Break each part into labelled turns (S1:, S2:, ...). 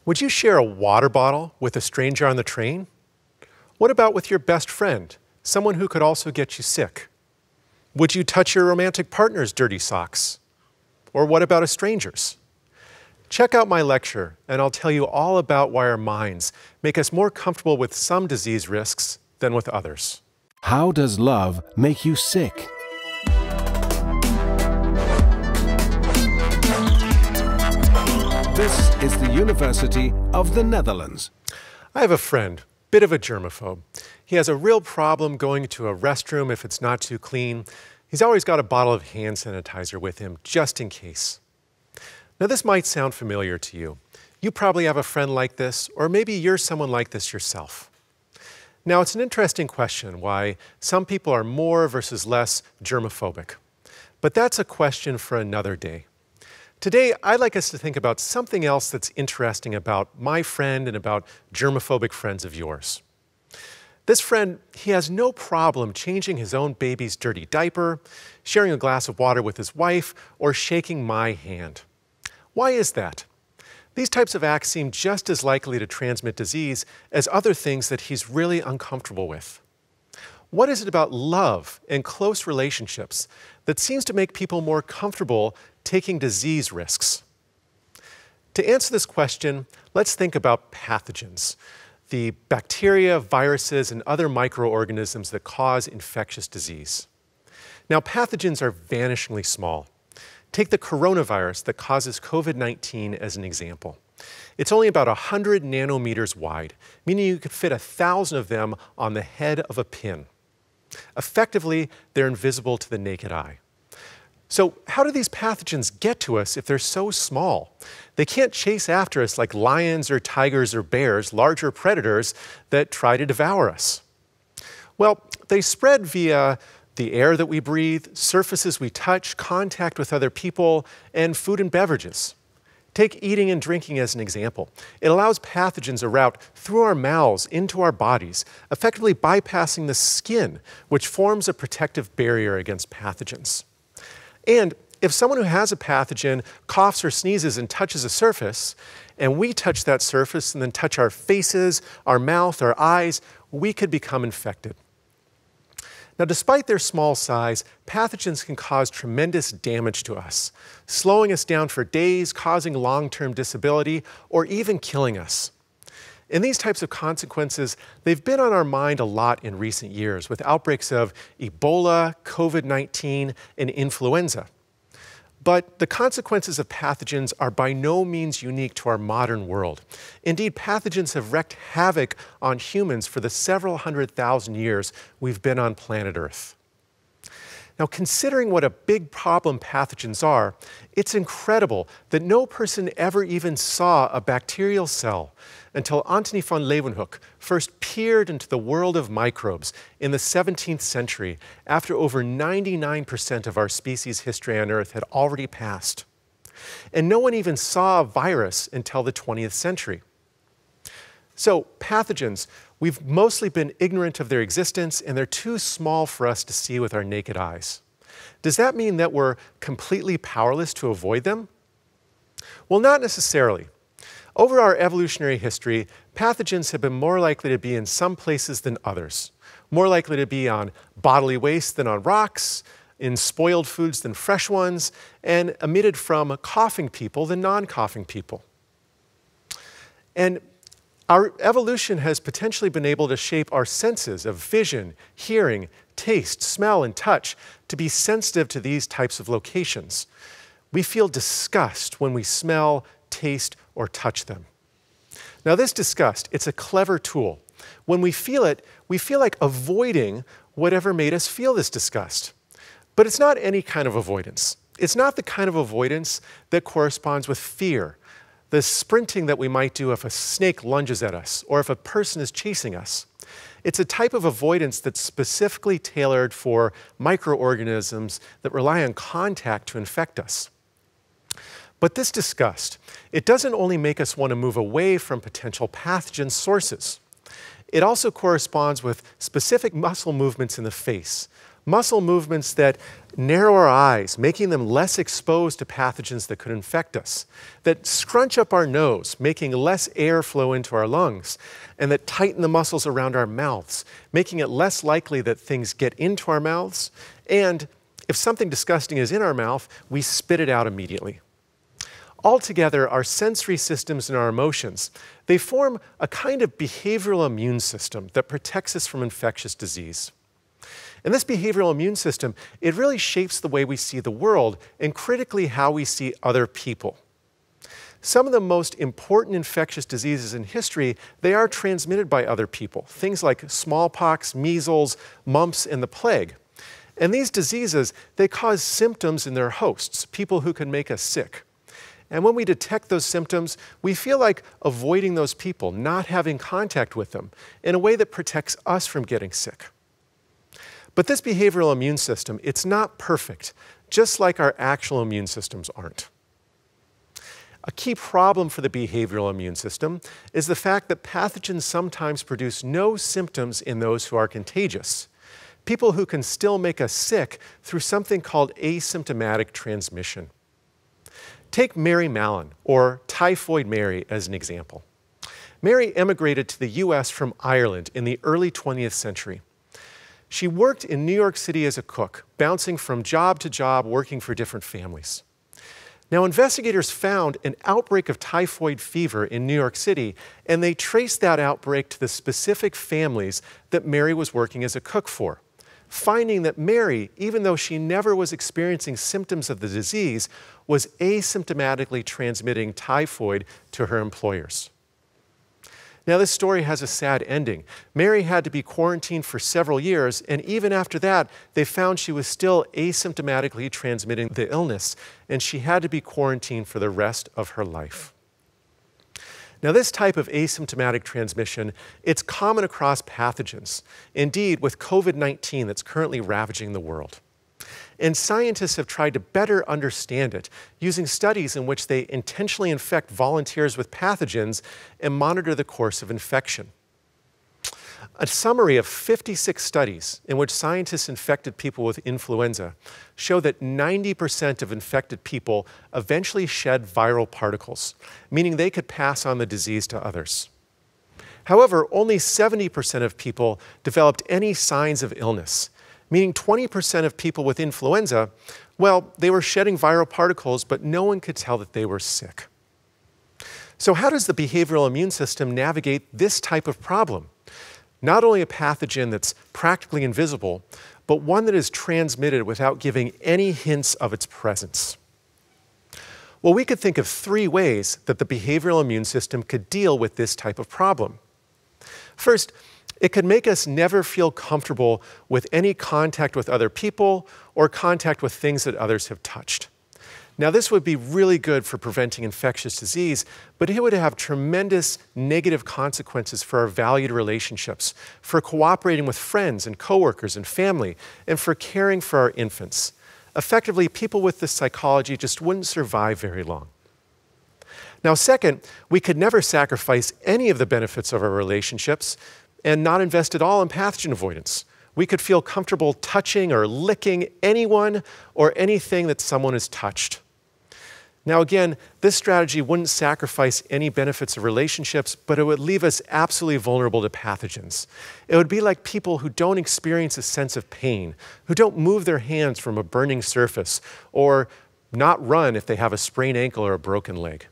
S1: Would you share a water bottle with a stranger on the train? What about with your best friend, someone who could also get you sick? Would you touch your romantic partner's dirty socks? Or what about a stranger's? Check out my lecture, and I'll tell you all about why our minds make us more comfortable with some disease risks than with others.
S2: How does love make you sick? This is the University of the Netherlands.
S1: I have a friend, bit of a germaphobe. He has a real problem going to a restroom if it's not too clean. He's always got a bottle of hand sanitizer with him, just in case. Now, this might sound familiar to you. You probably have a friend like this, or maybe you're someone like this yourself. Now, it's an interesting question why some people are more versus less germophobic. But that's a question for another day. Today, I'd like us to think about something else that's interesting about my friend and about germophobic friends of yours. This friend, he has no problem changing his own baby's dirty diaper, sharing a glass of water with his wife, or shaking my hand. Why is that? These types of acts seem just as likely to transmit disease as other things that he's really uncomfortable with. What is it about love and close relationships that seems to make people more comfortable taking disease risks? To answer this question, let's think about pathogens, the bacteria, viruses, and other microorganisms that cause infectious disease. Now, pathogens are vanishingly small. Take the coronavirus that causes COVID-19 as an example. It's only about 100 nanometers wide, meaning you could fit 1,000 of them on the head of a pin. Effectively, they're invisible to the naked eye. So how do these pathogens get to us if they're so small? They can't chase after us like lions or tigers or bears, larger predators that try to devour us. Well, they spread via the air that we breathe, surfaces we touch, contact with other people, and food and beverages. Take eating and drinking as an example. It allows pathogens a route through our mouths into our bodies, effectively bypassing the skin, which forms a protective barrier against pathogens. And if someone who has a pathogen coughs or sneezes and touches a surface, and we touch that surface and then touch our faces, our mouth, our eyes, we could become infected. Now, despite their small size, pathogens can cause tremendous damage to us, slowing us down for days, causing long-term disability, or even killing us. And these types of consequences, they've been on our mind a lot in recent years with outbreaks of Ebola, COVID-19, and influenza. But the consequences of pathogens are by no means unique to our modern world. Indeed, pathogens have wreaked havoc on humans for the several 100,000 years we've been on planet Earth. Now, considering what a big problem pathogens are, it's incredible that no person ever even saw a bacterial cell until Antony van Leeuwenhoek first peered into the world of microbes in the 17th century, after over 99% of our species' history on Earth had already passed. And no one even saw a virus until the 20th century. So, pathogens, we've mostly been ignorant of their existence, and they're too small for us to see with our naked eyes. Does that mean that we're completely powerless to avoid them? Well, not necessarily. Over our evolutionary history, pathogens have been more likely to be in some places than others, more likely to be on bodily waste than on rocks, in spoiled foods than fresh ones, and emitted from coughing people than non-coughing people. And our evolution has potentially been able to shape our senses of vision, hearing, taste, smell, and touch to be sensitive to these types of locations. We feel disgust when we smell, taste, or touch them. Now, this disgust, it's a clever tool. When we feel it, we feel like avoiding whatever made us feel this disgust. But it's not any kind of avoidance. It's not the kind of avoidance that corresponds with fear, the sprinting that we might do if a snake lunges at us or if a person is chasing us. It's a type of avoidance that's specifically tailored for microorganisms that rely on contact to infect us. But this disgust, it doesn't only make us want to move away from potential pathogen sources. It also corresponds with specific muscle movements in the face, Muscle movements that narrow our eyes, making them less exposed to pathogens that could infect us, that scrunch up our nose, making less air flow into our lungs, and that tighten the muscles around our mouths, making it less likely that things get into our mouths, and if something disgusting is in our mouth, we spit it out immediately. Altogether, our sensory systems and our emotions, they form a kind of behavioral immune system that protects us from infectious disease. And this behavioral immune system, it really shapes the way we see the world and critically how we see other people. Some of the most important infectious diseases in history, they are transmitted by other people. Things like smallpox, measles, mumps, and the plague. And these diseases, they cause symptoms in their hosts, people who can make us sick. And when we detect those symptoms, we feel like avoiding those people, not having contact with them, in a way that protects us from getting sick. But this behavioral immune system, it's not perfect, just like our actual immune systems aren't. A key problem for the behavioral immune system is the fact that pathogens sometimes produce no symptoms in those who are contagious. People who can still make us sick through something called asymptomatic transmission. Take Mary Mallon, or Typhoid Mary, as an example. Mary emigrated to the US from Ireland in the early 20th century. She worked in New York City as a cook, bouncing from job to job, working for different families. Now, investigators found an outbreak of typhoid fever in New York City, and they traced that outbreak to the specific families that Mary was working as a cook for, finding that Mary, even though she never was experiencing symptoms of the disease, was asymptomatically transmitting typhoid to her employers. Now, this story has a sad ending. Mary had to be quarantined for several years, and even after that, they found she was still asymptomatically transmitting the illness, and she had to be quarantined for the rest of her life. Now, this type of asymptomatic transmission, it's common across pathogens. Indeed, with COVID-19 that's currently ravaging the world. And scientists have tried to better understand it using studies in which they intentionally infect volunteers with pathogens and monitor the course of infection. A summary of 56 studies in which scientists infected people with influenza show that 90% of infected people eventually shed viral particles, meaning they could pass on the disease to others. However, only 70% of people developed any signs of illness, meaning 20% of people with influenza, well, they were shedding viral particles, but no one could tell that they were sick. So how does the behavioral immune system navigate this type of problem? Not only a pathogen that's practically invisible, but one that is transmitted without giving any hints of its presence. Well, we could think of 3 ways that the behavioral immune system could deal with this type of problem. First, it could make us never feel comfortable with any contact with other people or contact with things that others have touched. Now, this would be really good for preventing infectious disease, but it would have tremendous negative consequences for our valued relationships, for cooperating with friends and coworkers and family, and for caring for our infants. Effectively, people with this psychology just wouldn't survive very long. Now, second, we could never sacrifice any of the benefits of our relationships and not invest at all in pathogen avoidance. We could feel comfortable touching or licking anyone or anything that someone has touched. Now again, this strategy wouldn't sacrifice any benefits of relationships, but it would leave us absolutely vulnerable to pathogens. It would be like people who don't experience a sense of pain, who don't move their hands from a burning surface, or not run if they have a sprained ankle or a broken leg.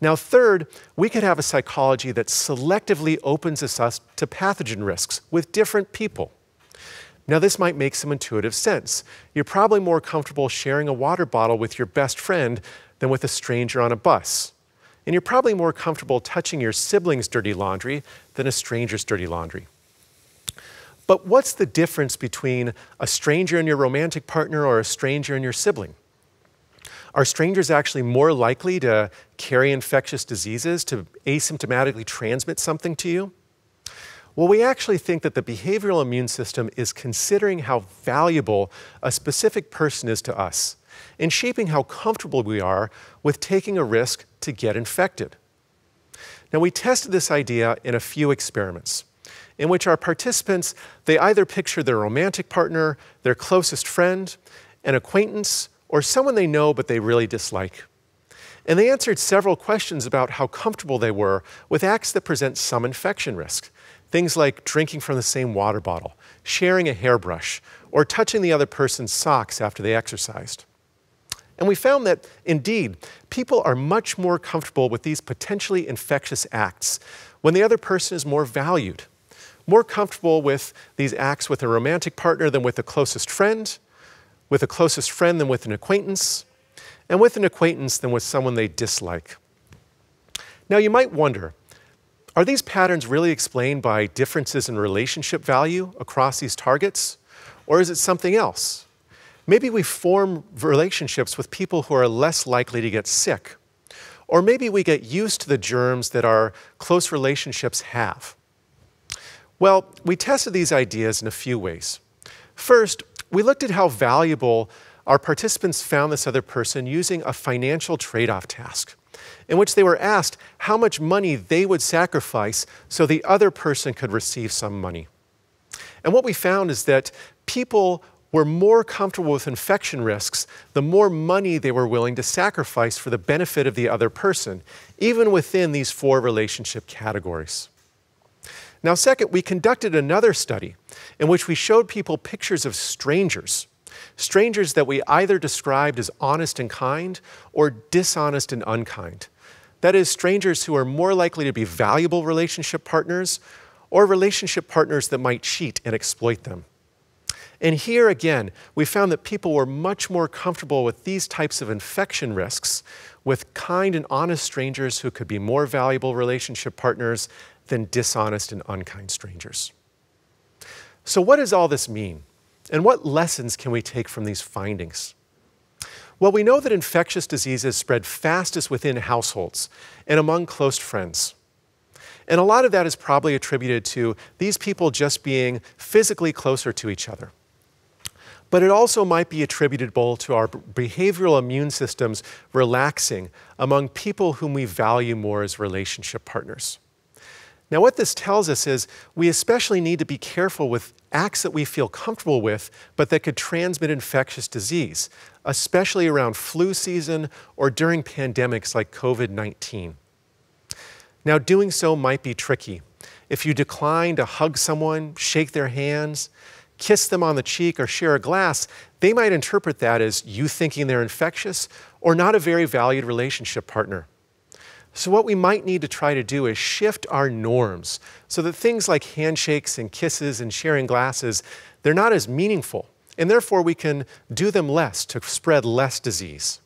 S1: Now third, we could have a psychology that selectively opens us up to pathogen risks with different people. Now this might make some intuitive sense. You're probably more comfortable sharing a water bottle with your best friend than with a stranger on a bus. And you're probably more comfortable touching your siblings' dirty laundry than a stranger's dirty laundry. But what's the difference between a stranger and your romantic partner or a stranger and your sibling? Are strangers actually more likely to carry infectious diseases, to asymptomatically transmit something to you? Well, we actually think that the behavioral immune system is considering how valuable a specific person is to us and shaping how comfortable we are with taking a risk to get infected. Now, we tested this idea in a few experiments. in which our participants, they either picture their romantic partner, their closest friend, an acquaintance, or someone they know but they really dislike. And they answered several questions about how comfortable they were with acts that present some infection risk. Things like drinking from the same water bottle, sharing a hairbrush, or touching the other person's socks after they exercised. And we found that, indeed, people are much more comfortable with these potentially infectious acts when the other person is more valued, more comfortable with these acts with a romantic partner than with a closest friend, with a closest friend than with an acquaintance, and with an acquaintance than with someone they dislike. Now you might wonder, are these patterns really explained by differences in relationship value across these targets? Or is it something else? Maybe we form relationships with people who are less likely to get sick. Or maybe we get used to the germs that our close relationships have. Well, we tested these ideas in a few ways. First, we looked at how valuable our participants found this other person using a financial trade-off task, in which they were asked how much money they would sacrifice so the other person could receive some money. And what we found is that people were more comfortable with infection risks the more money they were willing to sacrifice for the benefit of the other person, even within these 4 relationship categories. Now, second, we conducted another study in which we showed people pictures of strangers that we either described as honest and kind or dishonest and unkind. That is, strangers who are more likely to be valuable relationship partners or relationship partners that might cheat and exploit them. And here again, we found that people were much more comfortable with these types of infection risks with kind and honest strangers who could be more valuable relationship partners than dishonest and unkind strangers. So what does all this mean? And what lessons can we take from these findings? Well, we know that infectious diseases spread fastest within households and among close friends. And a lot of that is probably attributed to these people just being physically closer to each other. But it also might be attributable to our behavioral immune systems relaxing among people whom we value more as relationship partners. Now, what this tells us is we especially need to be careful with acts that we feel comfortable with, but that could transmit infectious disease, especially around flu season or during pandemics like COVID-19. Now, doing so might be tricky. If you decline to hug someone, shake their hands, kiss them on the cheek, or share a glass, they might interpret that as you thinking they're infectious or not a very valued relationship partner. So what we might need to try to do is shift our norms so that things like handshakes and kisses and sharing glasses, they're not as meaningful, and therefore we can do them less to spread less disease.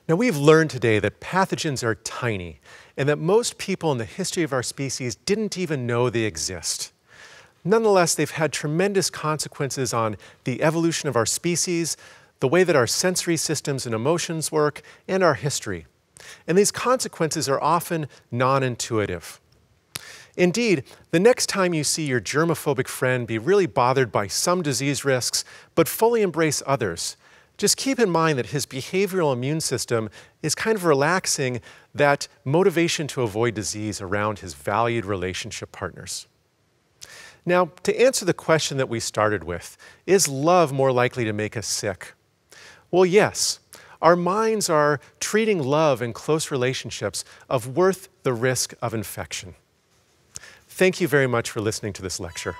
S1: Now, we've learned today that pathogens are tiny and that most people in the history of our species didn't even know they exist. Nonetheless, they've had tremendous consequences on the evolution of our species, the way that our sensory systems and emotions work, and our history. And these consequences are often non-intuitive. Indeed, the next time you see your germophobic friend be really bothered by some disease risks, but fully embrace others, just keep in mind that his behavioral immune system is kind of relaxing that motivation to avoid disease around his valued relationship partners. Now, to answer the question that we started with, is love more likely to make us sick? Well, yes. Our minds are treating love and close relationships of worth the risk of infection. Thank you very much for listening to this lecture.